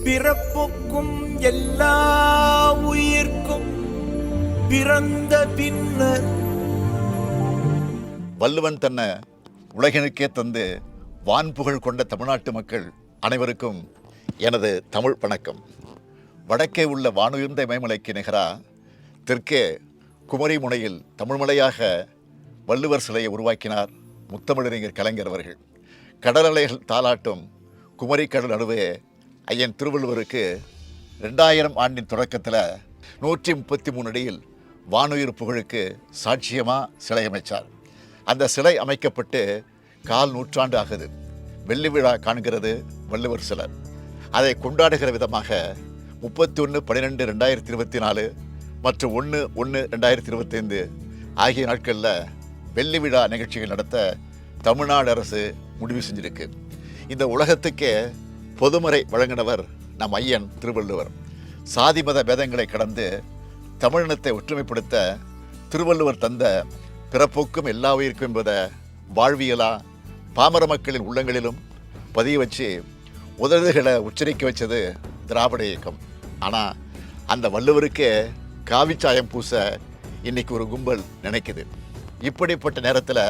பிறப்புக்கும் எல்லா உயிர்க்கும் பிறந்த பின்னர் வள்ளுவன் தன்னை உலகினுக்கே தந்து வான்புகழ் கொண்ட தமிழ்நாட்டு மக்கள் அனைவருக்கும் எனது தமிழ் வணக்கம். வடக்கே உள்ள வானுயர்ந்த இமயமலைக்கு நிகராக தெற்கே குமரி முனையில் தமிழ்மலையாக வள்ளுவர் சிலையை உருவாக்கினார் முத்தமிழறிஞர் கலைஞர் அவர்கள். கடல் அலைகள் தாலாட்டும் குமரி கடல் நடுவே ஐயன் திருவள்ளுவருக்கு 2000 ஆண்டின் தொடக்கத்தில் 133 அடியில் வானுயிர் புகழுக்கு சாட்சியமாக சிலை அமைச்சார். அந்த சிலை அமைக்கப்பட்டு 1/4 நூற்றாண்டு ஆகுது. வெள்ளி விழா காண்கிறது வள்ளுவர் சிலர். அதை கொண்டாடுகிற விதமாக 31/12/2024 மற்றும் 1/1/2025 ஆகிய நாட்களில் வெள்ளி விழா நிகழ்ச்சிகள் நடத்த தமிழ்நாடு அரசு முடிவு செஞ்சிருக்கு. இந்த உலகத்துக்கே பொதுமறை வழங்கினவர் நம் ஐயன் திருவள்ளுவர். சாதி மத பேதங்களை கடந்து தமிழினத்தை ஒற்றுமைப்படுத்த திருவள்ளுவர் தந்த பிறப்போக்கும் எல்லா உயிருக்கும் என்பதை வாழ்வியலா பாமர மக்களின் உள்ளங்களிலும் பதிய வச்சு உதடுகளை உச்சரிக்க வச்சது திராவிட இயக்கம். ஆனால் அந்த வள்ளுவருக்கே காவிச்சாயம் பூச இன்னைக்கு ஒரு கும்பல் நினைக்குது. இப்படிப்பட்ட நேரத்தில்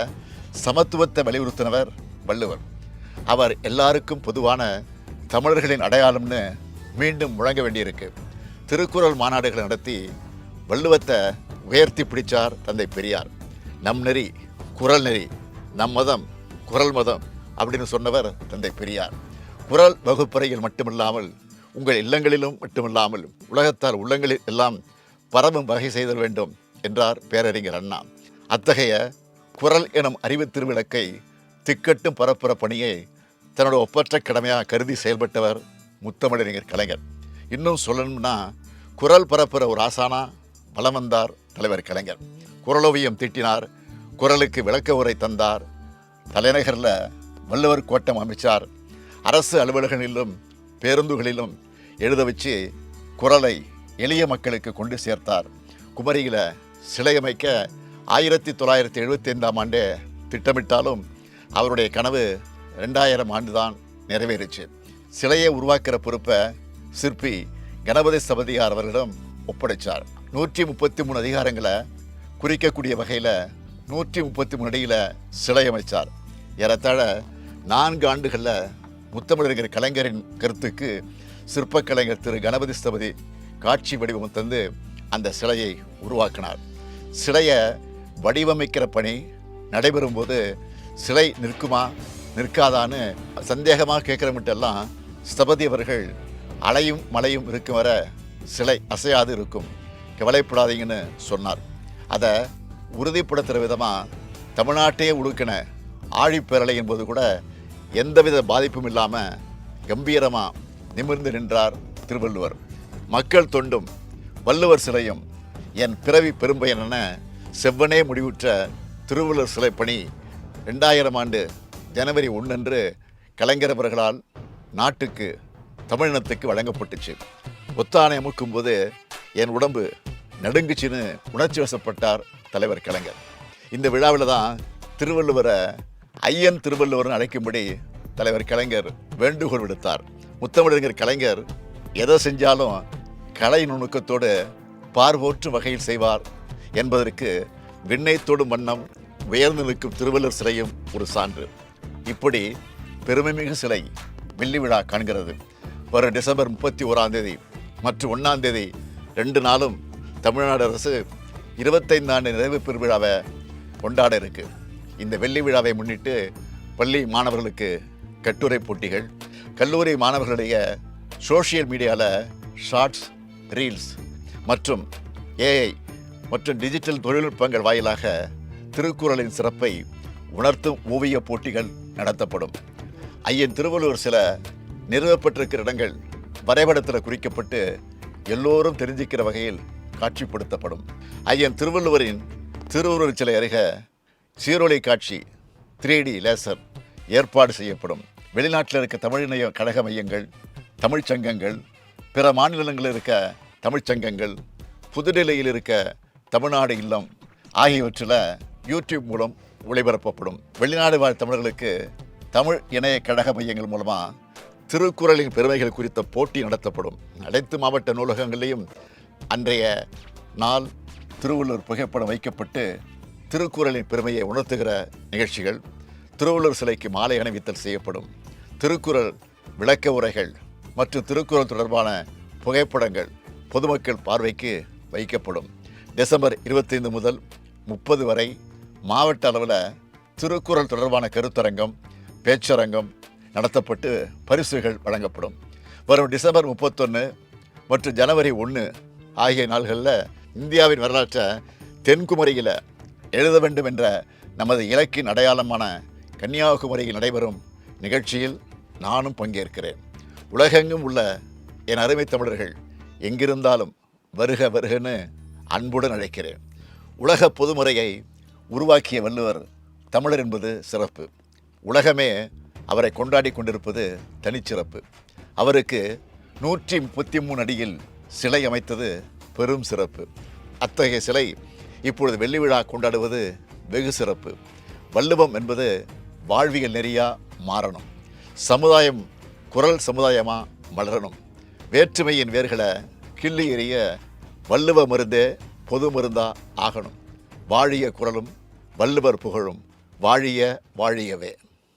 சமத்துவத்தை வலியுறுத்தினவர் வள்ளுவர். அவர் எல்லாருக்கும் பொதுவான தமிழர்களின் அடையாளம்னு மீண்டும் முழங்க வேண்டியிருக்கு. திருக்குறள் மாநாடுகளை நடத்தி வள்ளுவத்தை உயர்த்தி பிடிச்சார் தந்தை பெரியார். நம் நெறி குறள் நெறி, நம் மதம் குறள் மதம் அப்படின்னு சொன்னவர் தந்தை பெரியார். குறள் வகுப்பறையில் மட்டுமில்லாமல் உங்கள் இல்லங்களிலும் மட்டுமில்லாமல் உலகத்தார் உள்ளங்களில் எல்லாம் பரவும் வகை செய்தல் வேண்டும் என்றார் பேரறிஞர் அண்ணா. அத்தகைய குறள் எனும் அறிவு திருவிளக்கை திக்கட்டும் பரப்புற பணியை தன்னோட ஒப்பற்ற கடமையாக கருதி செயல்பட்டவர் முத்தமிழறிஞர் கலைஞர். இன்னும் சொல்லணும்னா குறள் பரப்புற ஒரு ஆசானா வலம் வந்தார் தலைவர் கலைஞர். குறளோவியம் தீட்டினார், குறளுக்கு விளக்க உரை தந்தார், தலைநகரில் வள்ளுவர் கோட்டம் அமைச்சார், அரசு அலுவலகங்களிலும் பேருந்துகளிலும் எழுத வச்சு குறளை எளிய மக்களுக்கு கொண்டு சேர்த்தார். குமரியில் சிலை அமைக்க 1975 ஆண்டே திட்டமிட்டாலும் அவருடைய கனவு 2000 ஆண்டு தான் நிறைவேறிச்சு. சிலையை உருவாக்குற பொறுப்பை சிற்பி கணபதி சபதியார் அவர்களிடம் ஒப்படைச்சார். 133 அதிகாரங்களை குறிக்கக்கூடிய வகையில் 133 அடியில் சிலை அமைச்சார். ஏறத்தாழ 4 ஆண்டுகளில் முத்தமிழறிஞர் கலைஞரின் கருத்துக்கு சிற்பக்கலைஞர் திரு கணபதி சபதி காட்சி வடிவம் தந்து அந்த சிலையை உருவாக்கினார். சிலையை வடிவமைக்கிற பணி நடைபெறும் போது சிலை நிற்குமா நிற்காதான்னு சந்தேகமாக கேட்குறமிட்டெல்லாம் ஸ்தபதி அவர்கள் அலையும் மலையும் இருக்கும் வர சிலை அசையாது இருக்கும், கவலைப்படாதீங்கன்னு சொன்னார். அதை உறுதிப்படுத்துகிற விதமாக தமிழ்நாட்டையே உழுக்கின ஆழிப்பேரலை என்பது கூட எந்தவித பாதிப்பும் இல்லாமல் கம்பீரமாக நிமிர்ந்து நின்றார் திருவள்ளுவர். மக்கள் தொண்டும் வள்ளுவர் சிலையும் என் பிறவி பெரும்பயன் என செவ்வனே முடிவுற்ற திருவள்ளுவர் சிலை பணி 2000 ஆண்டு ஜனவரி 1 அன்று கலைஞர் அவர்களால் நாட்டுக்கு தமிழினத்துக்கு வழங்கப்பட்டுச்சு. ஒத்தானை அமுக்கும்போது என் உடம்பு நடுங்குச்சின்னு உணர்ச்சி வசப்பட்டார் தலைவர் கலைஞர். இந்த விழாவில் தான் திருவள்ளுவரை ஐயன் திருவள்ளுவர்னு அழைக்கும்படி தலைவர் கலைஞர் வேண்டுகோள் விடுத்தார். முத்தமிழறிஞர் கலைஞர் எதை செஞ்சாலும் கலை நுணுக்கத்தோடு பார்வோற்றும் வகையில் செய்வார் என்பதற்கு விண்ணை தொடும் வண்ணம் உயர்ந்து நிற்கும் திருவள்ளுவர் சிலையும் ஒரு சான்று. இப்படி பெருமைமிகு சிலை வெள்ளி விழா காண்கிறது. வரும் டிசம்பர் 31 மற்றும் 1 2 நாளும் தமிழ்நாடு அரசு 25 ஆண்டு நிறைவு பெருவிழாவை கொண்டாட இருக்கு. இந்த வெள்ளி விழாவை முன்னிட்டு பள்ளி மாணவர்களுக்கு கட்டுரை போட்டிகள், கல்லூரி மாணவர்களுடைய சோஷியல் மீடியாவில் ஷார்ட்ஸ், ரீல்ஸ் மற்றும் ஏஐ மற்றும் டிஜிட்டல் தொழில்நுட்பங்கள் வாயிலாக திருக்குறளின் சிறப்பை உணர்த்தும் ஓவிய போட்டிகள் நடத்தப்படும். ஐயன் திருவள்ளுவர் சில நிறுவப்பட்டிருக்கிற இடங்கள் வரைபடத்தில் குறிக்கப்பட்டு எல்லோரும் தெரிஞ்சிக்கிற வகையில் காட்சிப்படுத்தப்படும். ஐயன் திருவள்ளுவரின் திருவுருவச் சிலை அருக சீரொளி காட்சி 3D லேசர் ஏற்பாடு செய்யப்படும். வெளிநாட்டில் இருக்க தமிழிணைய கழக மையங்கள், தமிழ்ச்சங்கங்கள், பிற மாநிலங்களில் இருக்க தமிழ்ச்சங்கங்கள், புதுடெல்லியில் இருக்க தமிழ்நாடு இல்லம் ஆகியவற்றில் யூடியூப் மூலம் ஒளிபரப்பப்படும். வெளிநாடு வாழ் தமிழர்களுக்கு தமிழ் இணைய கழக மையங்கள் மூலமாக திருக்குறளின் பெருமைகள் குறித்த போட்டி நடத்தப்படும். அனைத்து மாவட்ட நூலகங்களிலும் அன்றைய நாள் திருவள்ளுவர் புகைப்படம் வைக்கப்பட்டு திருக்குறளின் பெருமையை உணர்த்துகிற நிகழ்ச்சிகள், திருவள்ளுவர் சிலைக்கு மாலை அணிவித்தல் செய்யப்படும். திருக்குறள் விளக்க உரைகள் மற்றும் திருக்குறள் தொடர்பான புகைப்படங்கள் பொதுமக்கள் பார்வைக்கு வைக்கப்படும். டிசம்பர் 25 முதல் 30 வரை மாவட்ட அளவில் திருக்குறள் தொடர்பான கருத்தரங்கம், பேச்சரங்கம் நடத்தப்பட்டு பரிசுகள் வழங்கப்படும். வரும் டிசம்பர் 31 மற்றும் ஜனவரி 1 ஆகிய நாள்களில் இந்தியாவின் வரலாற்றை தென்குமரியில் எழுத வேண்டும் என்ற நமது இலக்கின் அடையாளமான கன்னியாகுமரியில் நடைபெறும் நிகழ்ச்சியில் நானும் பங்கேற்கிறேன். உலகெங்கும் உள்ள என் அருமை தமிழர்கள் எங்கிருந்தாலும் வருக வருகன்னு அன்புடன் அழைக்கிறேன். உலக பொதுமுறையை உருவாக்கிய வள்ளுவர் தமிழர் என்பது சிறப்பு. உலகமே அவரை கொண்டாடி கொண்டிருப்பது தனிச்சிறப்பு. அவருக்கு 133 அடியில் சிலை அமைத்தது பெரும் சிறப்பு. அத்தகைய சிலை இப்பொழுது வெள்ளி விழா கொண்டாடுவது வெகு சிறப்பு. வள்ளுவம் என்பது வாழ்வியல் நெறியா மாறணும். சமுதாயம் குரல் சமுதாயமாக மலரணும். வேற்றுமையின் வேர்களை கிள்ளி எறிய வள்ளுவ மருந்தே பொது மருந்தா ஆகணும். வாழிய குரலும் வள்ளுவர் புகழும் வாழிய வாழியவே.